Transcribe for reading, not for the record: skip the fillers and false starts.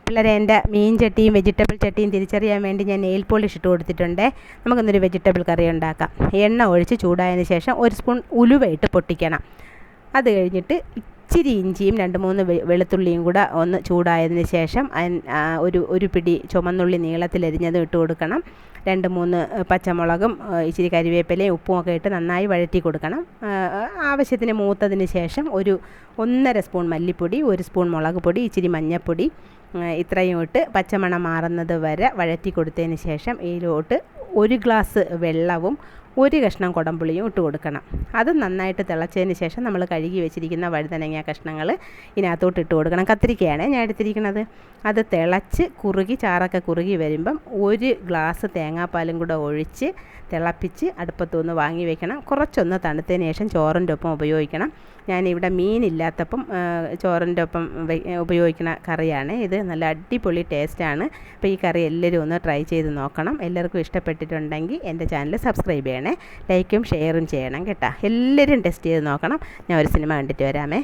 പിള്ളേരെ എൻ്റെ മീൻ ചട്ടിയും വെജിറ്റബിൾ ചട്ടിയും തിരിച്ചറിയാൻ വേണ്ടി ഞാൻ നെയിൽ പോളിഷ് ഇട്ട് കൊടുത്തിട്ടുണ്ട്. നമുക്കൊന്നൊരു വെജിറ്റബിൾ കറി ഉണ്ടാക്കാം. എണ്ണ ഒഴിച്ച് ചൂടായതിന് ശേഷം 1 സ്പൂൺ ഉലുവ ഇട്ട് പൊട്ടിക്കണം. അത് കഴിഞ്ഞിട്ട് ഇച്ചിരി ഇഞ്ചിയും 2-3 വെളുത്തുള്ളിയും കൂടെ ഒന്ന് ചൂടായതിന് ശേഷം ഒരു പിടി ചുമന്നുള്ളി നീളത്തിലരിഞ്ഞതും ഇട്ട് കൊടുക്കണം. 2-3 പച്ചമുളകും ഇച്ചിരി കരിവേപ്പിലയും ഉപ്പും ഒക്കെ ഇട്ട് നന്നായി വഴറ്റി കൊടുക്കണം. ആവശ്യത്തിന് മൂത്തതിന് ശേഷം 1.5 സ്പൂൺ മല്ലിപ്പൊടി, 1 സ്പൂൺ മുളക് പൊടി, ഇച്ചിരി മഞ്ഞൾപ്പൊടി ഇത്രയും ഇട്ട് പച്ചമണം മാറുന്നത് വരെ വഴറ്റി കൊടുത്തതിന് ശേഷം ഇതിലോട്ട് 1 ഗ്ലാസ് വെള്ളവും 1 കഷ്ണം കുടംപുളിയും ഇട്ട് കൊടുക്കണം. അത് നന്നായിട്ട് തിളച്ചതിന് ശേഷം നമ്മൾ കഴുകി വെച്ചിരിക്കുന്ന വഴുതനങ്ങ കഷ്ണങ്ങൾ ഇതിനകത്തോട്ട് ഇട്ട് കൊടുക്കണം. കത്തിരിക്കയാണ് ഞാൻ എടുത്തിരിക്കുന്നത്. അത് തിളച്ച് കുറുകി ചാറൊക്കെ കുറുകി വരുമ്പം 1 ഗ്ലാസ് തേങ്ങാപ്പാലും കൂടെ ഒഴിച്ച് തിളപ്പിച്ച് അടുപ്പത്തുനിന്ന് വാങ്ങി വെക്കണം. കുറച്ചൊന്ന് തണുത്തതിന് ശേഷം ചോറിൻ്റെ ഒപ്പം ഉപയോഗിക്കണം. ഞാനിവിടെ മീനില്ലാത്തപ്പം ചോറിൻ്റെ ഒപ്പം ഉപയോഗിക്കുന്ന കറിയാണ് ഇത്. നല്ല അടിപൊളി ടേസ്റ്റാണ്. അപ്പോൾ ഈ കറി എല്ലാവരും ഒന്ന് ട്രൈ ചെയ്ത് നോക്കണം. എല്ലാവർക്കും ഇഷ്ടപ്പെട്ടിട്ടുണ്ടെങ്കിൽ എൻ്റെ ചാനൽ സബ്സ്ക്രൈബ് ചെയ്യണേ. ലൈക്കും ഷെയറും ചെയ്യണം കേട്ടോ. എല്ലാവരും ടെസ്റ്റ് ചെയ്ത് നോക്കണം. ഞാൻ ഒരു സിനിമ കണ്ടിട്ട് വരാമേ.